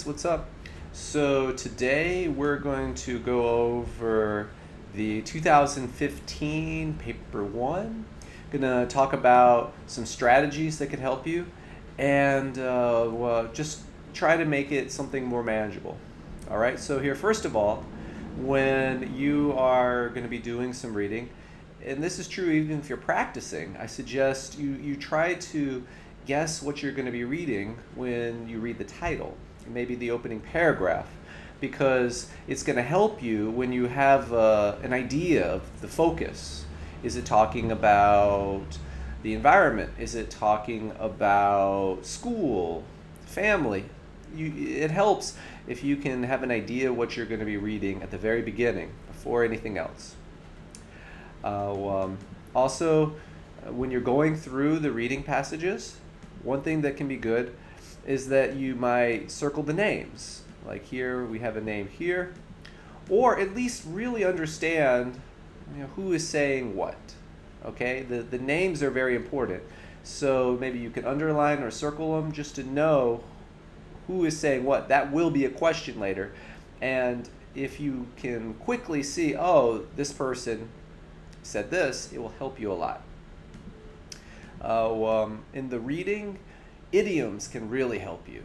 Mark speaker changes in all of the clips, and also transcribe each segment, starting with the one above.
Speaker 1: guys, what's up? So today we're going to go over the 2015 paper one. Gonna talk about some strategies that could help you, and just try to make it something more manageable. All right. So here, first of all, when you are going to be doing some reading, and this is true even if you're practicing, I suggest you try to guess what you're going to be reading when you read the title, maybe the opening paragraph, because it's going to help you when you have an idea of the focus. Is it talking about the environment? Is it talking about school, family? It helps if you can have an idea what you're going to be reading at the very beginning before anything else. Also, when you're going through the reading passages, one thing that can be good is that you might circle the names. Like here, we have a name here, or at least really understand who is saying what. Okay, the names are very important. So maybe you can underline or circle them just to know who is saying what. That will be a question later. And if you can quickly see, oh, this person said this, it will help you a lot. In the reading, idioms can really help you.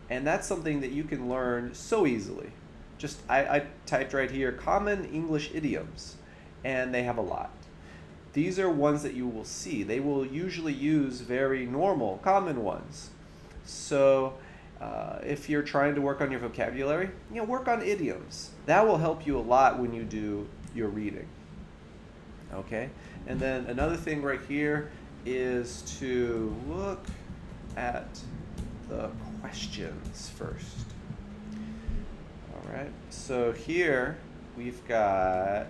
Speaker 1: And that's something that you can learn so easily. I typed right here, common English idioms, and they have a lot. These are ones that you will see. They will usually use very normal, common ones. So if you're trying to work on your vocabulary, work on idioms. That will help you a lot when you do your reading. Okay? And then another thing right here is to look at the questions first. All right? So here we've got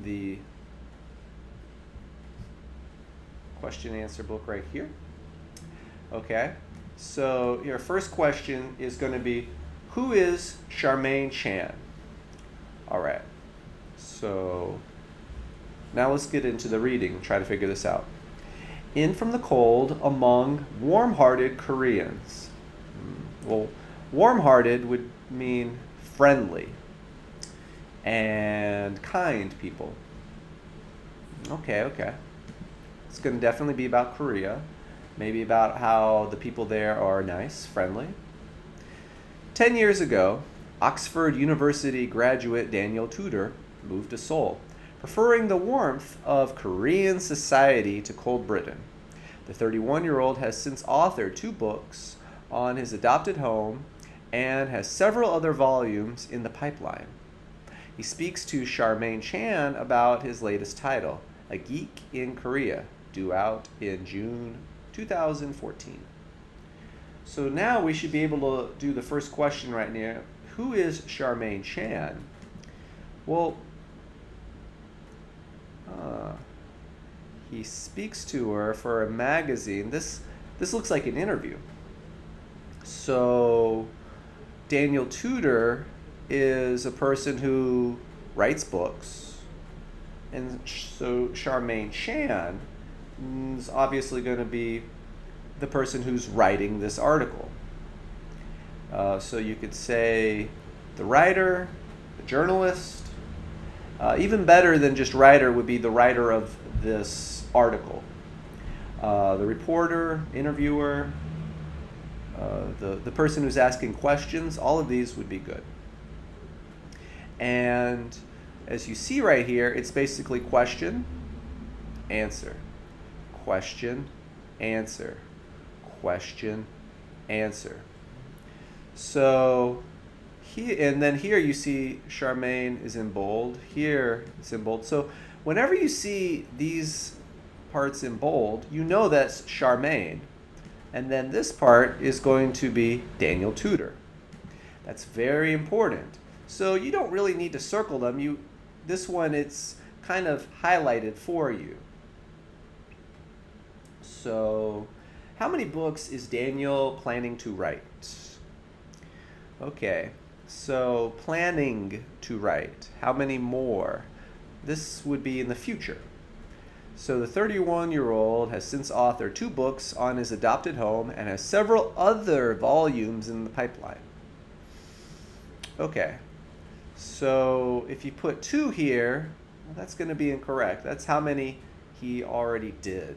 Speaker 1: the question and answer book right here. Okay? So your first question is going to be, who is Charmaine Chan? All right. So now let's get into the reading and try to figure this out. In from the cold among warm-hearted Koreans. Well, warm-hearted would mean friendly and kind people. Okay. It's going to definitely be about Korea. Maybe about how the people there are nice, friendly. 10 years ago, Oxford University graduate Daniel Tudor moved to Seoul, preferring the warmth of Korean society to cold Britain. The 31-year-old has since authored 2 books on his adopted home and has several other volumes in the pipeline. He speaks to Charmaine Chan about his latest title, A Geek in Korea, due out in June 2014. So now we should be able to do the first question right now. Who is Charmaine Chan? Well, he speaks to her for a magazine. This looks like an interview. So Daniel Tudor is a person who writes books, and so Charmaine Chan is obviously going to be the person who's writing this article. So you could say the writer, the journalist. Even better than just writer would be the writer of this article. The reporter, interviewer, the person who's asking questions, all of these would be good. And as you see right here, it's basically question, answer, question, answer, question, answer. So and then here you see Charmaine is in bold. Here it's in bold. So whenever you see these parts in bold, you know that's Charmaine. And then this part is going to be Daniel Tudor. That's very important. So you don't really need to circle them. This one, it's kind of highlighted for you. So how many books is Daniel planning to write? Okay, so planning to write. How many more? This would be in the future. So the 31-year-old has since authored 2 books on his adopted home and has several other volumes in the pipeline. Okay, so if you put 2 here, well, that's going to be incorrect. That's how many he already did.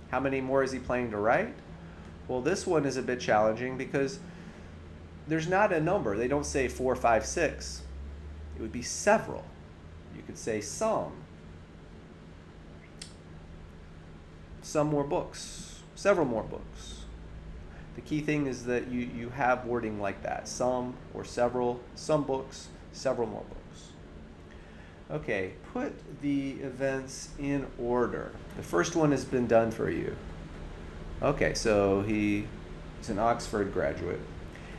Speaker 1: How many more is he planning to write? Well, this one is a bit challenging because there's not a number. They don't say 4, 5, 6. It would be several. You could say some more books, several more books. The key thing is that you have wording like that. Some or several, some books, several more books. Okay, put the events in order. The first one has been done for you. Okay, so he's an Oxford graduate.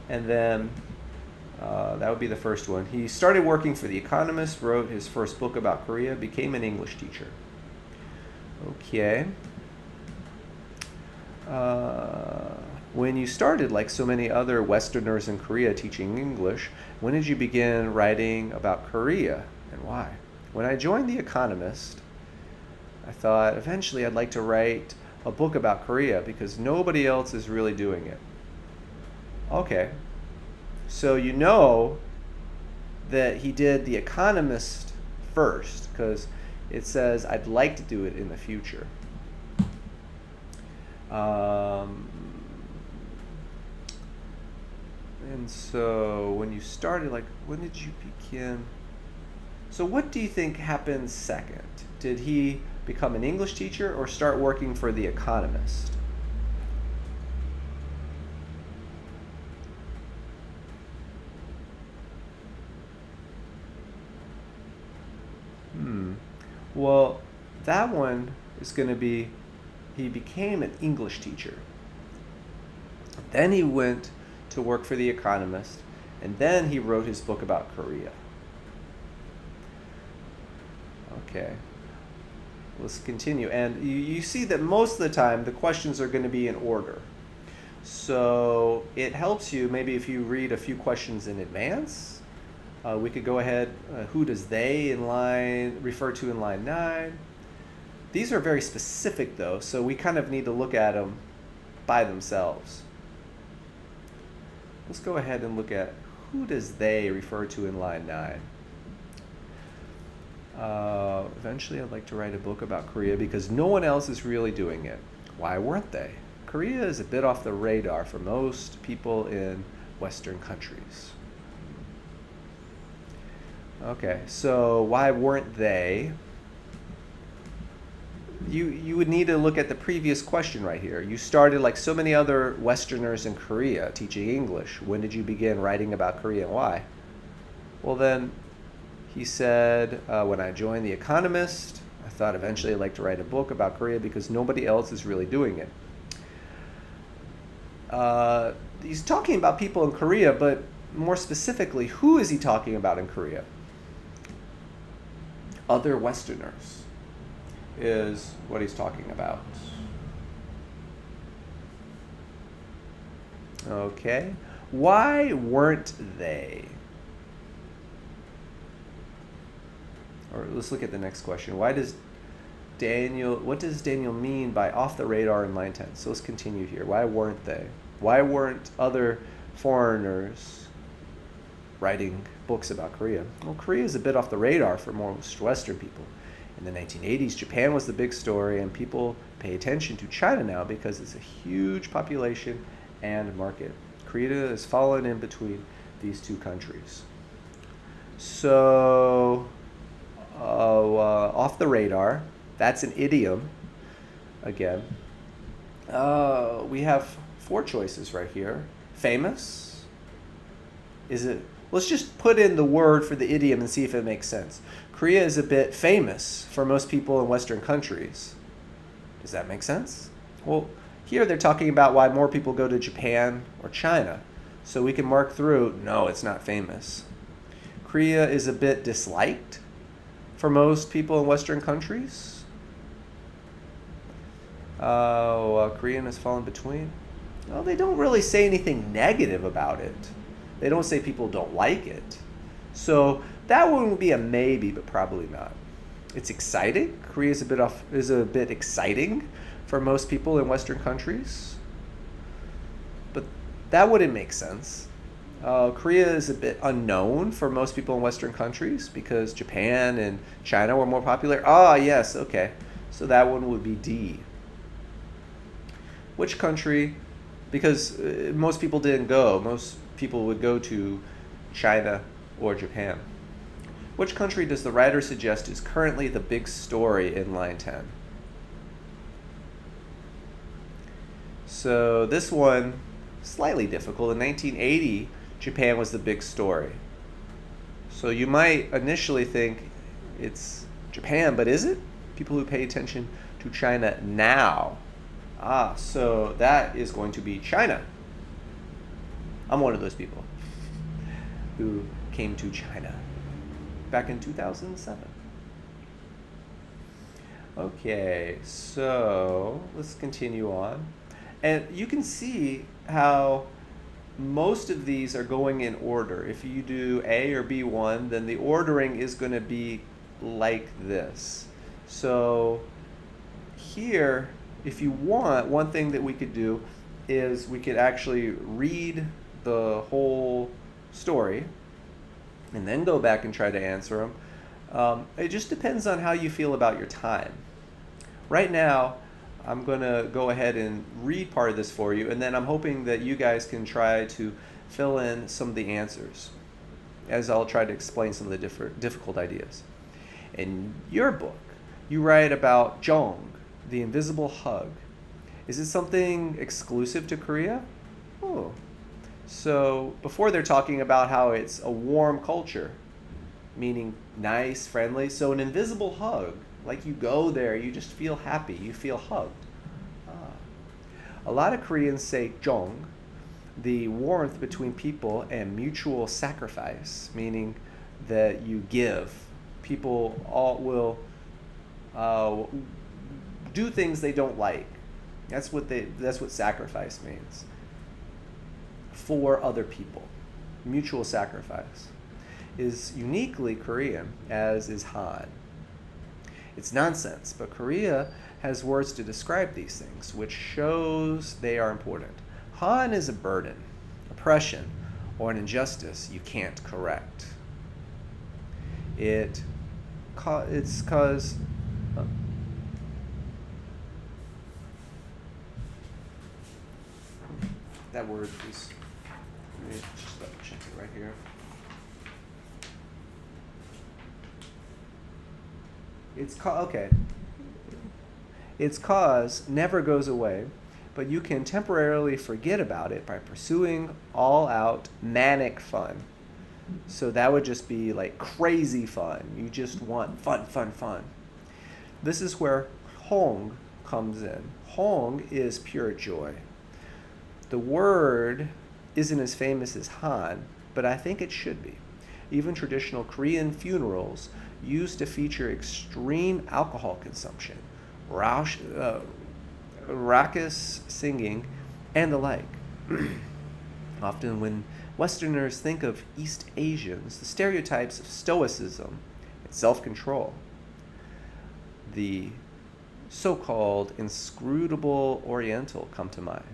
Speaker 1: And then that would be the first one. He started working for The Economist, wrote his first book about Korea, became an English teacher. Okay. When you started, like so many other Westerners in Korea, teaching English, when did you begin writing about Korea and why? When I joined The Economist, I thought eventually I'd like to write a book about Korea because nobody else is really doing it. Okay, so you know that he did The Economist first because it says I'd like to do it in the future. And so when you started, like, when did you begin? So what do you think happened second? Did he become an English teacher or start working for The Economist? Well, that one is going to be he became an English teacher. Then he went to work for The Economist, and then he wrote his book about Korea. Okay, let's continue. And you see that most of the time the questions are going to be in order. So it helps you maybe if you read a few questions in advance. We could go ahead, who does they refer to in line 9? These are very specific though, so we kind of need to look at them by themselves. Let's go ahead and look at who does they refer to in line 9. Eventually I'd like to write a book about Korea because no one else is really doing it. Why weren't they? Korea is a bit off the radar for most people in Western countries. Okay, so why weren't they? You would need to look at the previous question right here. You started like so many other Westerners in Korea teaching English. When did you begin writing about Korea and why? Well then, he said, when I joined The Economist, I thought eventually I'd like to write a book about Korea because nobody else is really doing it. He's talking about people in Korea, but more specifically, who is he talking about in Korea? Other Westerners is what he's talking about. Okay. Why weren't they? Or let's look at the next question. What does Daniel mean by off the radar in line 10? So let's continue here. Why weren't they? Why weren't other foreigners writing books about Korea? Well, Korea is a bit off the radar for most Western people. In the 1980s, Japan was the big story, and people pay attention to China now because it's a huge population and market. Korea has fallen in between these two countries. So, off the radar, that's an idiom. Again, we have 4 choices right here. Famous. Let's just put in the word for the idiom and see if it makes sense. Korea is a bit famous for most people in Western countries. Does that make sense? Well, here they're talking about why more people go to Japan or China. So we can mark through, no, it's not famous. Korea is a bit disliked for most people in Western countries. Korean has fallen between. Well, they don't really say anything negative about it. They don't say people don't like it. So that one would be a maybe, but probably not. It's exciting. Korea is a bit exciting for most people in Western countries, but that wouldn't make sense. Korea is a bit unknown for most people in Western countries because Japan and China were more popular. Ah, yes, okay. So that one would be D. Which country? Because most people didn't go. Most people would go to China or Japan. Which country does the writer suggest is currently the big story in line 10? So this one, slightly difficult. In 1980, Japan was the big story. So you might initially think it's Japan, but is it? People who pay attention to China now. Ah, so that is going to be China. I'm one of those people who came to China back in 2007. Okay, so let's continue on. And you can see how most of these are going in order. If you do A or B1, then the ordering is going to be like this. So here, if you want, one thing that we could do is we could actually read the whole story and then go back and try to answer them. It just depends on how you feel about your time. Right now, I'm going to go ahead and read part of this for you, and then I'm hoping that you guys can try to fill in some of the answers as I'll try to explain some of the difficult ideas. In your book, you write about Jong, the invisible hug. Is it something exclusive to Korea? Oh. So before they're talking about how it's a warm culture, meaning nice, friendly. So an invisible hug, like you go there, you just feel happy, you feel hugged. Ah. A lot of Koreans say Jong, the warmth between people and mutual sacrifice, meaning that you give. People all will do things they don't like. That's what sacrifice means. For other people. Mutual sacrifice is uniquely Korean, as is Han. It's nonsense, but Korea has words to describe these things, which shows they are important. Han is a burden, oppression, or an injustice you can't correct. It's cause that word is, let me just double check it right here. Okay. Its cause never goes away, but you can temporarily forget about it by pursuing all-out manic fun. So that would just be like crazy fun. You just want fun, fun, fun. This is where Hong comes in. Hong is pure joy. The word isn't as famous as Han, but I think it should be. Even traditional Korean funerals used to feature extreme alcohol consumption, raucous singing, and the like. Often when Westerners think of East Asians, the stereotypes of stoicism and self-control, the so-called inscrutable Oriental come to mind.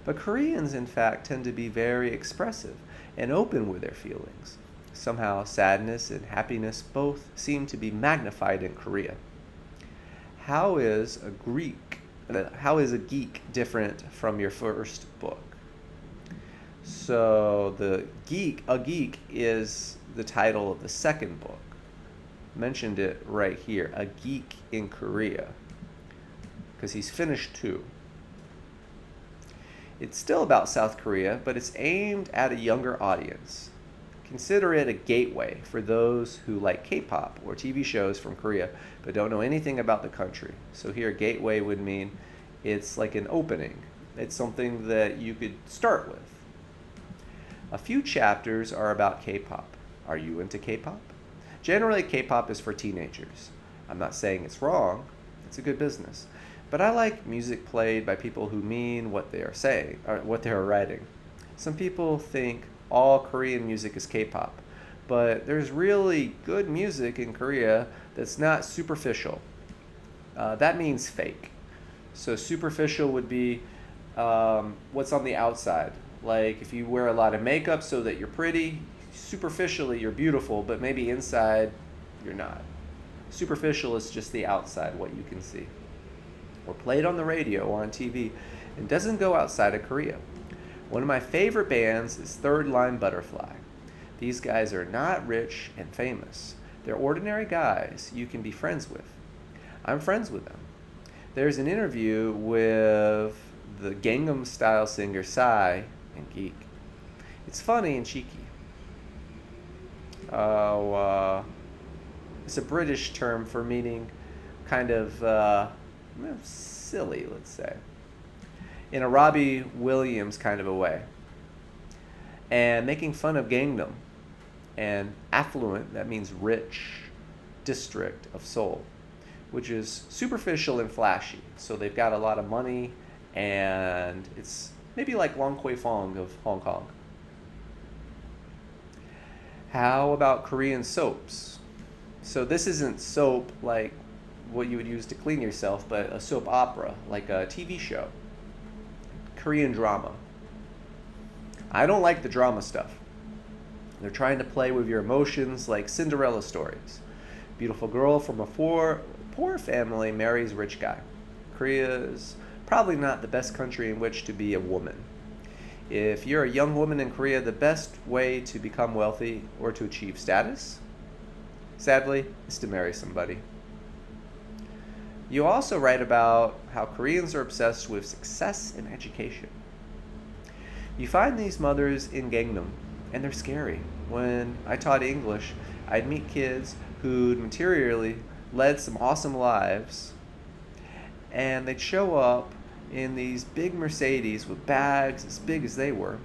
Speaker 1: But Koreans, in fact, tend to be very expressive and open with their feelings. Somehow, sadness and happiness both seem to be magnified in Korea. How is a geek different from your first book? So a geek is the title of the second book. Mentioned it right here, a geek in Korea, because he's finished 2. It's still about South Korea, but it's aimed at a younger audience. Consider it a gateway for those who like K-pop or TV shows from Korea but don't know anything about the country. So here, gateway would mean it's like an opening. It's something that you could start with. A few chapters are about K-pop. Are you into K-pop? Generally, K-pop is for teenagers. I'm not saying it's wrong. It's a good business. But I like music played by people who mean what they are saying, or what they are writing. Some people think all Korean music is K-pop, but there's really good music in Korea that's not superficial. That means fake. So superficial would be what's on the outside. Like if you wear a lot of makeup so that you're pretty, superficially you're beautiful, but maybe inside you're not. Superficial is just the outside, what you can see. Or played on the radio or on TV and doesn't go outside of Korea. One of my favorite bands is Third Line Butterfly. These guys are not rich and famous. They're ordinary guys you can be friends with. I'm friends with them. There's an interview with the Gangnam Style singer Psy and Geek. It's funny and cheeky. It's a British term for meaning kind of silly, let's say, in a Robbie Williams kind of a way. And making fun of Gangnam and affluent, that means rich, district of Seoul, which is superficial and flashy. So they've got a lot of money, and it's maybe like Long Kway Fong of Hong Kong. How about Korean soaps? So this isn't soap like what you would use to clean yourself, but a soap opera, like a TV show. Korean drama. I don't like the drama stuff. They're trying to play with your emotions like Cinderella stories. Beautiful girl from a poor family marries rich guy. Korea is probably not the best country in which to be a woman. If you're a young woman in Korea, the best way to become wealthy or to achieve status, sadly, is to marry somebody. You also write about how Koreans are obsessed with success and education. You find these mothers in Gangnam, and they're scary. When I taught English, I'd meet kids who'd materially led some awesome lives, and they'd show up in these big Mercedes with bags as big as they were.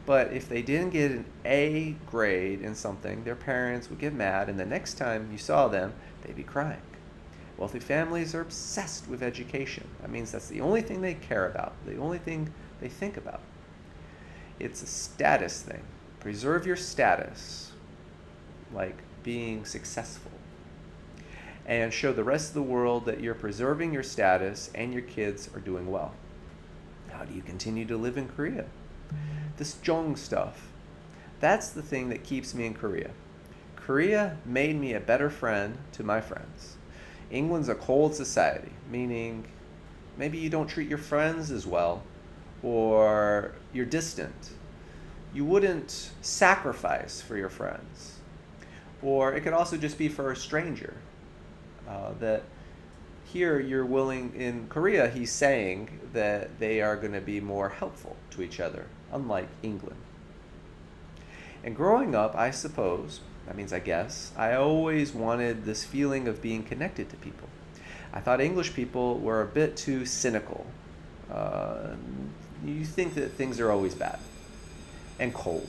Speaker 1: But if they didn't get an A grade in something, their parents would get mad, and the next time you saw them, they'd be crying. Wealthy families are obsessed with education. That means that's the only thing they care about, the only thing they think about. It's a status thing. Preserve your status, like being successful, and show the rest of the world that you're preserving your status and your kids are doing well. How do you continue to live in Korea? This Jong stuff, that's the thing that keeps me in Korea. Korea made me a better friend to my friends. England's a cold society, meaning maybe you don't treat your friends as well, or you're distant. You wouldn't sacrifice for your friends. Or it could also just be for a stranger. That here you're willing, in Korea he's saying that they are going to be more helpful to each other, unlike England. And growing up, I suppose, that means I guess, I always wanted this feeling of being connected to people. I thought English people were a bit too cynical. You think that things are always bad and cold.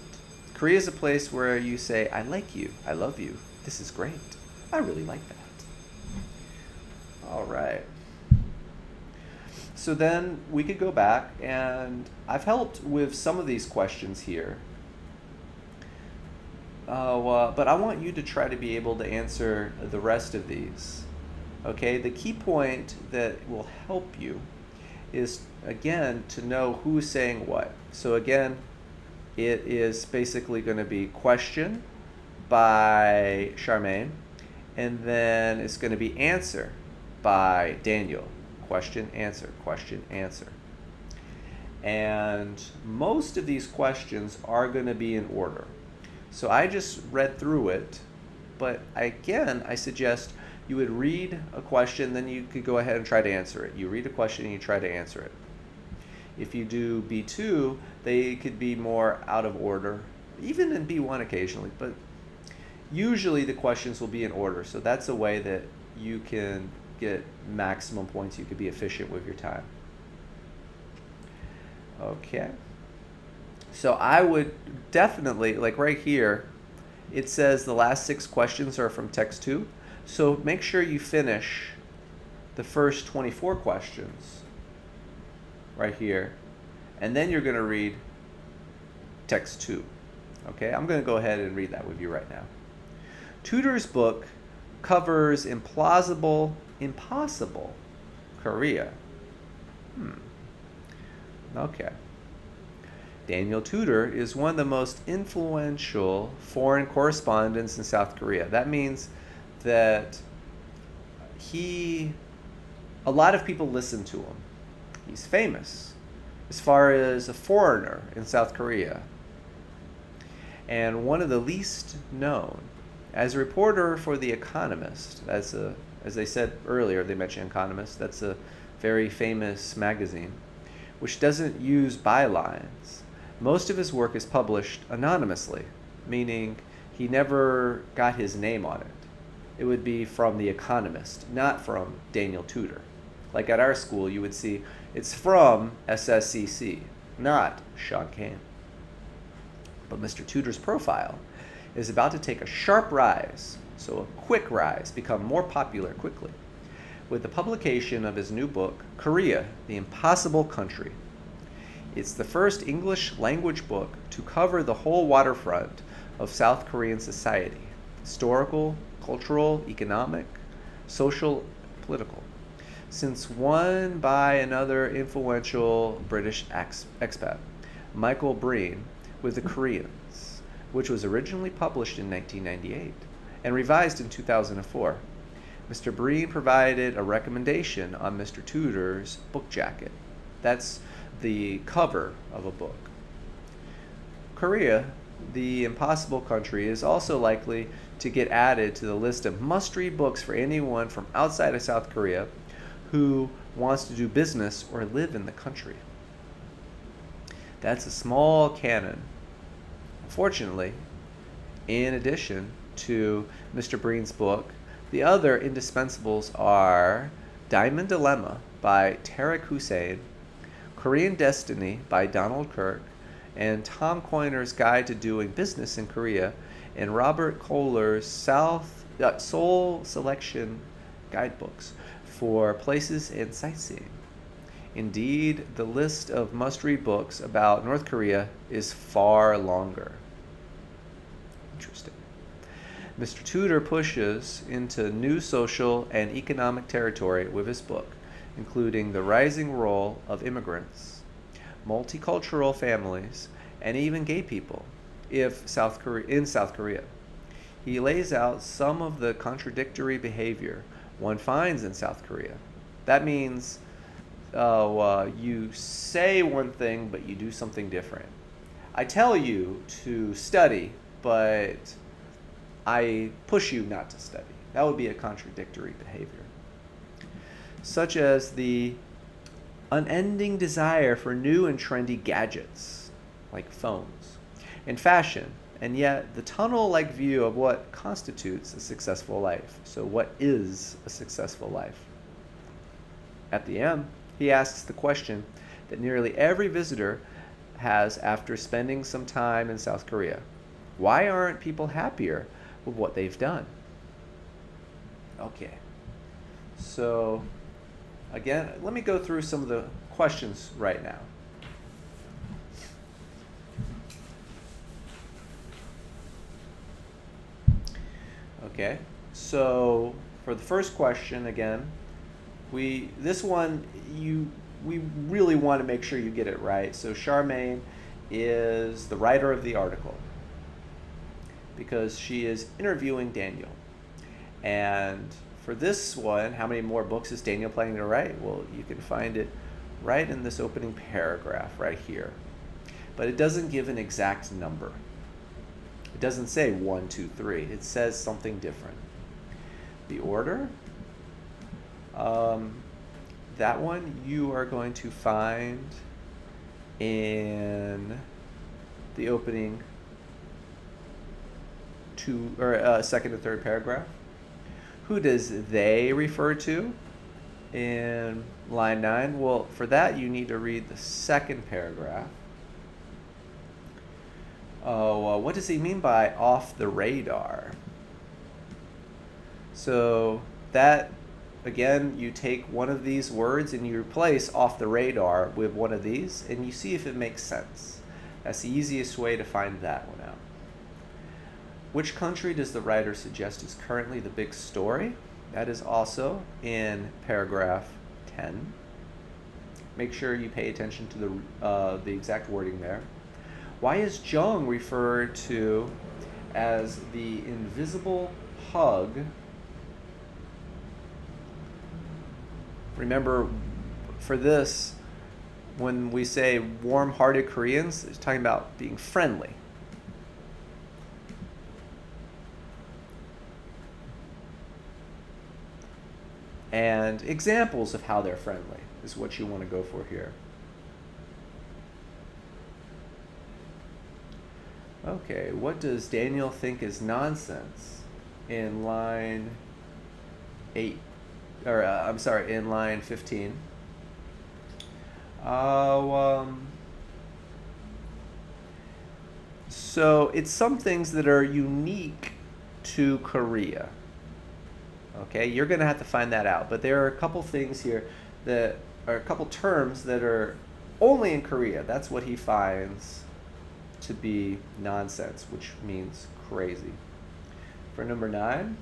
Speaker 1: Korea is a place where you say, I like you, I love you, this is great, I really like that. All right. So then we could go back, and I've helped with some of these questions here. But I want you to try to be able to answer the rest of these. Okay, the key point that will help you is, again, to know who's saying what. So again, it is basically going to be question by Charmaine, and then it's going to be answer by Daniel. Question, answer, question, answer. And most of these questions are going to be in order. So I just read through it, but again, I suggest you would read a question, then you could go ahead and try to answer it. You read a question and you try to answer it. If you do B2, they could be more out of order, even in B1 occasionally, but usually the questions will be in order. So that's a way that you can get maximum points. You could be efficient with your time. Okay. So I would definitely, like right here, it says the last 6 questions are from text 2. So make sure you finish the first 24 questions right here, and then you're going to read text 2. Okay, I'm going to go ahead and read that with you right now. Tudor's book covers impossible Korea. Okay. Daniel Tudor is one of the most influential foreign correspondents in South Korea. That means that a lot of people listen to him. He's famous as far as a foreigner in South Korea, and one of the least known. As a reporter for The Economist, as they said earlier, they mentioned Economist, that's a very famous magazine, which doesn't use bylines. Most of his work is published anonymously, meaning he never got his name on it. It would be from The Economist, not from Daniel Tudor. Like at our school, you would see it's from SSCC, not Sean Kane. But Mr. Tudor's profile is about to take a sharp rise, so a quick rise, become more popular quickly, with the publication of his new book, Korea, the Impossible Country. It's the first English language book to cover the whole waterfront of South Korean society, historical, cultural, economic, social, political, since one by another influential British expat, Michael Breen, with the Koreans, which was originally published in 1998 and revised in 2004. Mr. Breen provided a recommendation on Mr. Tudor's book jacket. That's the cover of a book. Korea, the Impossible Country, is also likely to get added to the list of must-read books for anyone from outside of South Korea who wants to do business or live in the country. That's a small canon. Unfortunately, in addition to Mr. Breen's book, the other indispensables are Diamond Dilemma by Tariq Hussein, Korean Destiny by Donald Kirk, and Tom Coyner's Guide to Doing Business in Korea, and Robert Kohler's Seoul Selection Guidebooks for places and sightseeing. Indeed, the list of must-read books about North Korea is far longer. Interesting. Mr. Tudor pushes into new social and economic territory with his book, including the rising role of immigrants, multicultural families, and even gay people in South Korea. He lays out some of the contradictory behavior one finds in South Korea. That means you say one thing, but you do something different. I tell you to study, but I push you not to study. That would be a contradictory behavior. Such as the unending desire for new and trendy gadgets, like phones, and fashion, and yet the tunnel-like view of what constitutes a successful life. So what is a successful life? At the end, he asks the question that nearly every visitor has after spending some time in South Korea. Why aren't people happier with what they've done? Okay. So, again, let me go through some of the questions right now. Okay, so for the first question, again, we really want to make sure you get it right. So Charmaine is the writer of the article because she is interviewing Daniel. And for this one, how many more books is Daniel planning to write? Well, you can find it right in this opening paragraph right here. But it doesn't give an exact number. It doesn't say 1, 2, 3. It says something different. The order, that one you are going to find in the opening second and third paragraph. Who does they refer to in line 9? Well, for that you need to read the second paragraph. What does he mean by off the radar? So that, again, you take one of these words and you replace off the radar with one of these, and you see if it makes sense. That's the easiest way to find that one out. Which country does the writer suggest is currently the big story? That is also in paragraph 10. Make sure you pay attention to the exact wording there. Why is Jung referred to as the invisible hug? Remember, for this, when we say warm-hearted Koreans, it's talking about being friendly. And examples of how they're friendly is what you want to go for here. Okay, what does Daniel think is nonsense in line 8? Or, I'm sorry, in line 15. So it's some things that are unique to Korea. Okay, you're going to have to find that out. But there are a couple things here that are a couple terms that are only in Korea. That's what he finds to be nonsense, which means crazy. For number 9,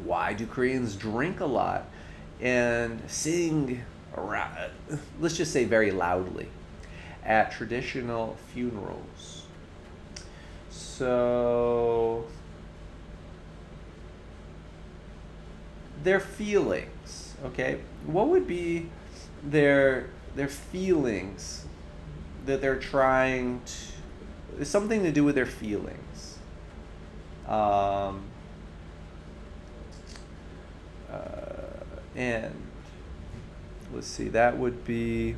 Speaker 1: why do Koreans drink a lot and sing around, let's just say very loudly, at traditional funerals? So their feelings, okay? What would be their feelings that they're trying to, something to do with their feelings. And let's see, that would be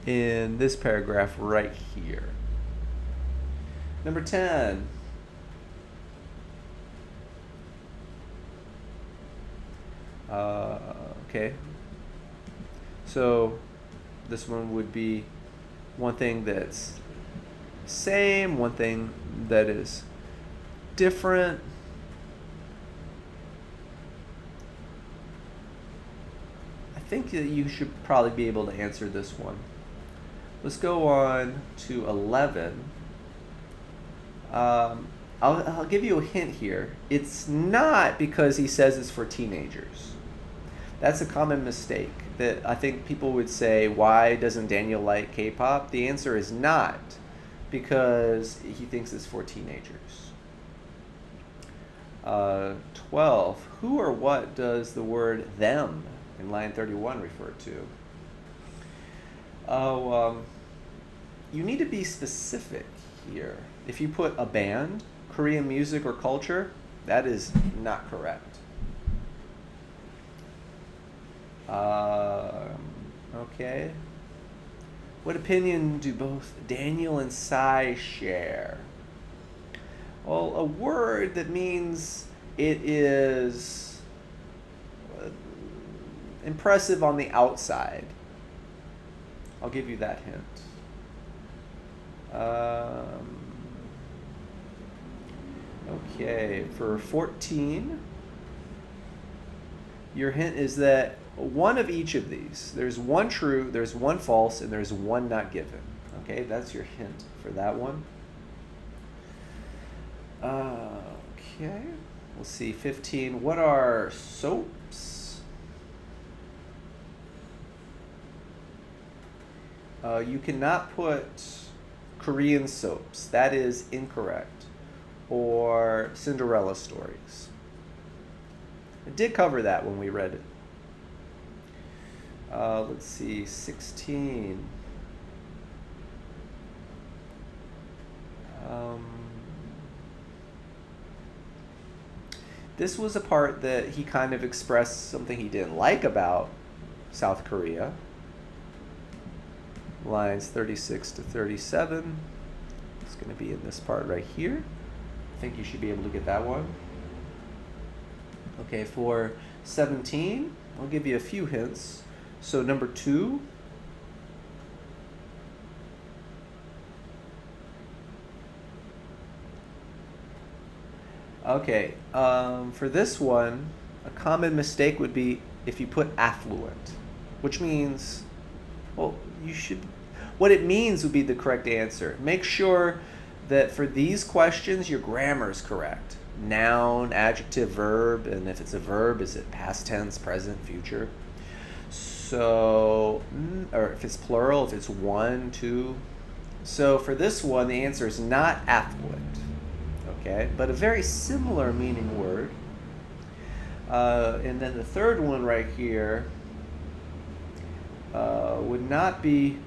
Speaker 1: in this paragraph right here. Number 10. Okay. So this one would be one thing that's same, one thing that is different. I think that you should probably be able to answer this one. Let's go on to 11. I'll give you a hint here. It's not because he says it's for teenagers. That's a common mistake that I think people would say, why doesn't Daniel like K-pop? The answer is not because he thinks it's for teenagers. 12. Who or what does the word them in line 31 refer to? You need to be specific here. If you put a band, Korean music, or culture, that is not correct. Okay. What opinion do both Daniel and Sai share? Well, a word that means it is impressive on the outside. I'll give you that hint. Okay, for 14, your hint is that one of each of these, there's one true, there's one false, and there's one not given. Okay, that's your hint for that one. Okay, we'll see, 15. What are soaps? You cannot put Korean soaps. That is incorrect. Or Cinderella stories. I did cover that when we read it. Let's see, 16. This was a part that he kind of expressed something he didn't like about South Korea. Lines 36 to 37. It's going to be in this part right here. I think you should be able to get that one. Okay, for 17, I'll give you a few hints. So number 2. Okay, for this one, a common mistake would be if you put affluent, which means, well, you should, What it means would be the correct answer. Make sure that for these questions, your grammar is correct. Noun, adjective, verb, and if it's a verb, is it past tense, present, future? So, or if it's plural, if it's one, two. So for this one, the answer is not affluent, okay? But a very similar meaning word. And then the third one right here would not be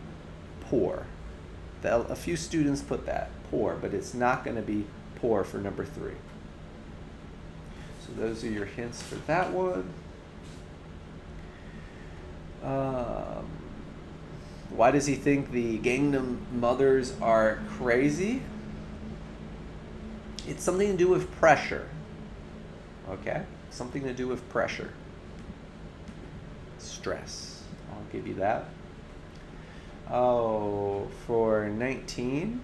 Speaker 1: poor. A few students put that, poor, but it's not going to be poor for number 3. So those are your hints for that one. Why does he think the Gangnam mothers are crazy? It's something to do with pressure. Okay? Something to do with pressure. Stress. I'll give you that. Oh, for 19.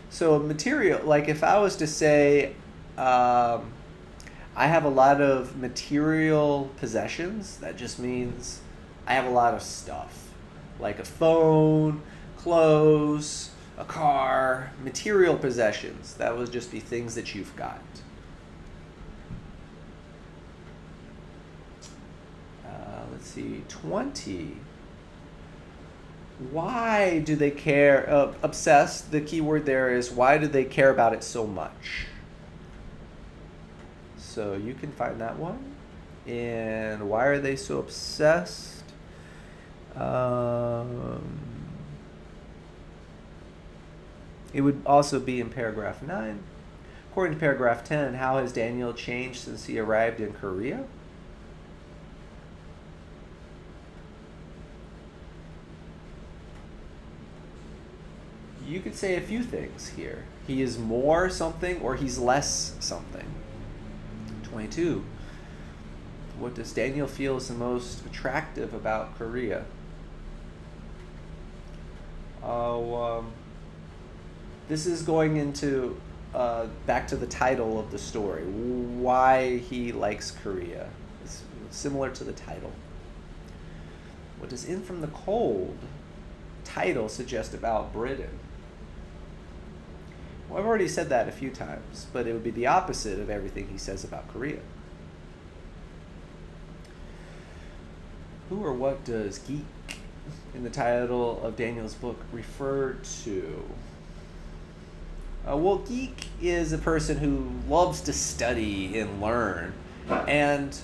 Speaker 1: So material, like if I was to say, I have a lot of material possessions, that just means I have a lot of stuff. Like a phone, clothes, a car, material possessions. That would just be things that you've got. Let's see, 20. Why do they care? Obsessed, the key word there is why do they care about it so much? So you can find that one. And why are they so obsessed? It would also be in paragraph 9. According to paragraph 10, how has Daniel changed since he arrived in Korea? You could say a few things here. He is more something or he's less something. 22. What does Daniel feel is the most attractive about Korea? This is going into back to the title of the story. Why he likes Korea. It's similar to the title. What does In From the Cold title suggest about Britain? Well, I've already said that a few times, but it would be the opposite of everything he says about Korea. Who or what does geek in the title of Daniel's book refer to? Well, geek is a person who loves to study and learn. And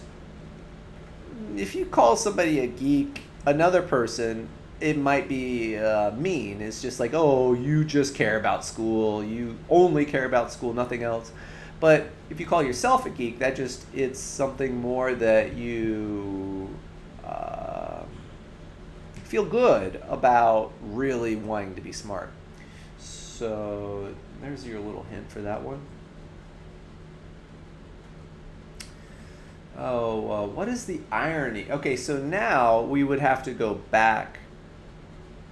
Speaker 1: if you call somebody a geek, another person, it might be mean. It's just like, oh, you just care about school. You only care about school, nothing else. But if you call yourself a geek, it's something more that you feel good about really wanting to be smart. So there's your little hint for that one. Oh, what is the irony? Okay, so now we would have to go back.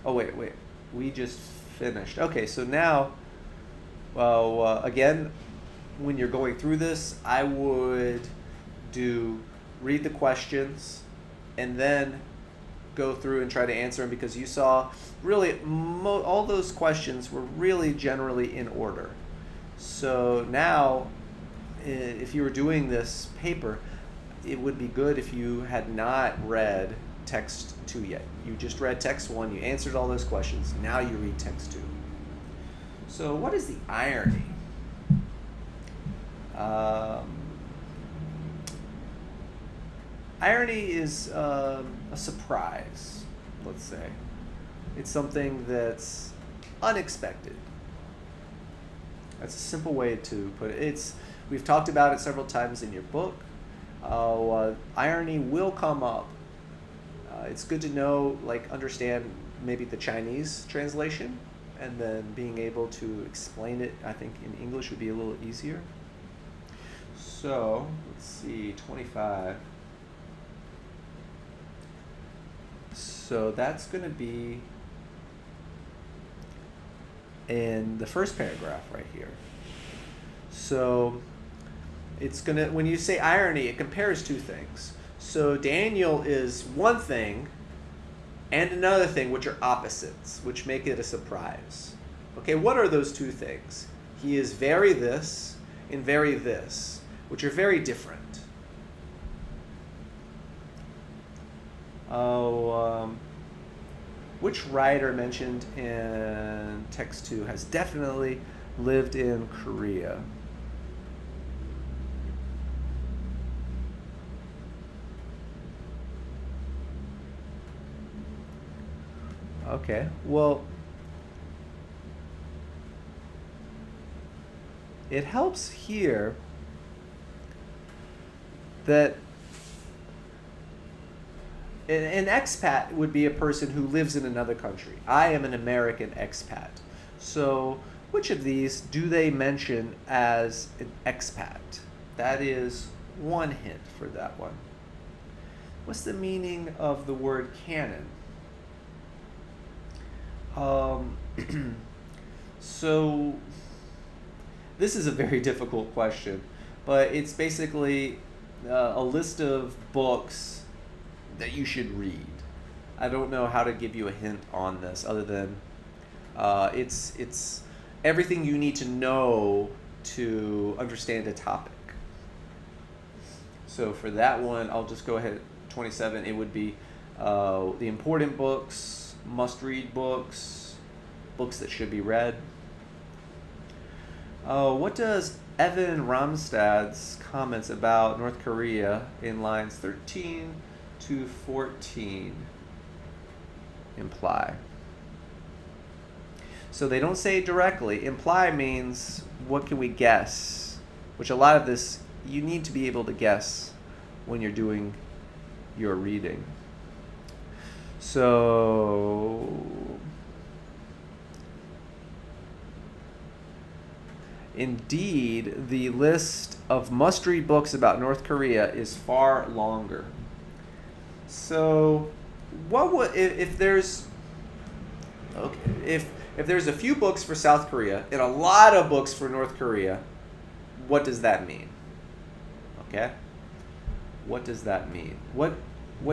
Speaker 1: Oh, wait. We just finished. Okay, so now, again, when you're going through this, I would read the questions and then go through and try to answer them, because you saw really all those questions were really generally in order. So now, if you were doing this paper, it would be good if you had not read text 2 yet. You just read text 1, you answered all those questions, now you read text 2. So what is the irony? Irony is a surprise, let's say. It's something that's unexpected. That's a simple way to put it. We've talked about it several times in your book. Irony will come up. It's good to know, understand maybe the Chinese translation, and then being able to explain it, I think, in English would be a little easier. So, let's see, 25. So that's going to be in the first paragraph right here. So it's going to, when you say irony, it compares two things. So Daniel is one thing, and another thing, which are opposites, which make it a surprise. Okay, what are those two things? He is very this and very this, which are very different. Which writer mentioned in text 2 has definitely lived in Korea? Okay, well, it helps here that an expat would be a person who lives in another country. I am an American expat. So, which of these do they mention as an expat? That is one hint for that one. What's the meaning of the word canon? So, this is a very difficult question, but it's basically a list of books that you should read. I don't know how to give you a hint on this other than it's everything you need to know to understand a topic. So for that one, I'll just go ahead. 27. It would be the important books, must-read books, books that should be read. What does Evan Ramstad's comments about North Korea in lines 13 to 14 imply? So they don't say it directly. Imply means what can we guess? Which a lot of this you need to be able to guess when you're doing your reading. So indeed, the list of must-read books about North Korea is far longer. So, what would if there's if there's a few books for South Korea and a lot of books for North Korea, what does that mean? Okay? What does that mean? What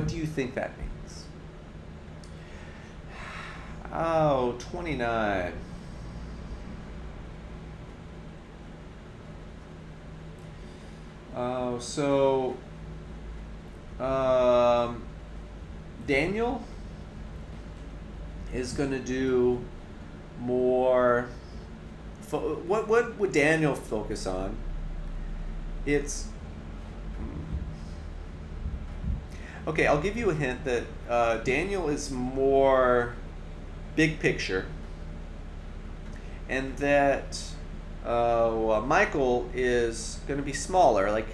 Speaker 1: do you think that means? Oh, 29. So Daniel is going to do more. What would Daniel focus on? It's okay. I'll give you a hint that Daniel is more big picture, and that Michael is going to be smaller, like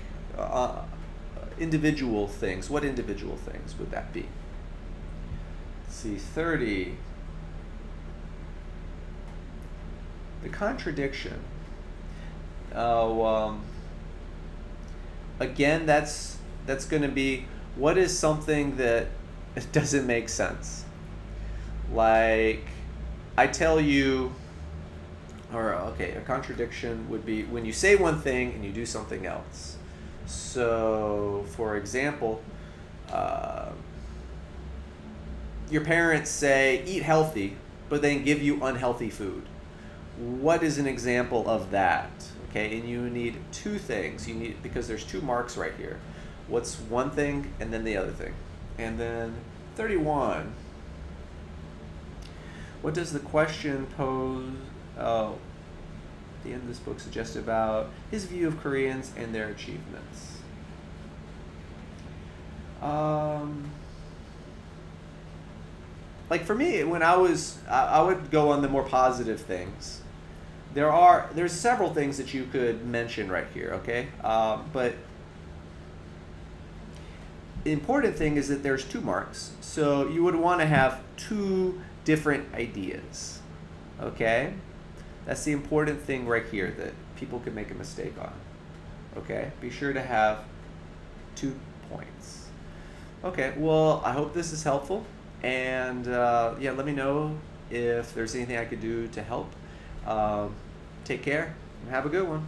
Speaker 1: individual things. What individual things would that be? Let's see, 30. The contradiction. Again, that's going to be what is something that doesn't make sense. Like, I tell you, or okay, a contradiction would be when you say one thing and you do something else. So, for example, your parents say eat healthy, but then give you unhealthy food. What is an example of that? Okay, and you need two things. You need, because there's two marks right here. What's one thing and then the other thing? And then 31. What does the question pose? Oh, the end of this book suggests about his view of Koreans and their achievements. Like for me, when I would go on the more positive things. There's several things that you could mention right here, okay? But the important thing is that there's two marks, so you would want to have two different ideas, okay? That's the important thing right here that people can make a mistake on, okay? Be sure to have 2 points. Okay, well, I hope this is helpful, and yeah, let me know if there's anything I could do to help. Take care and have a good one.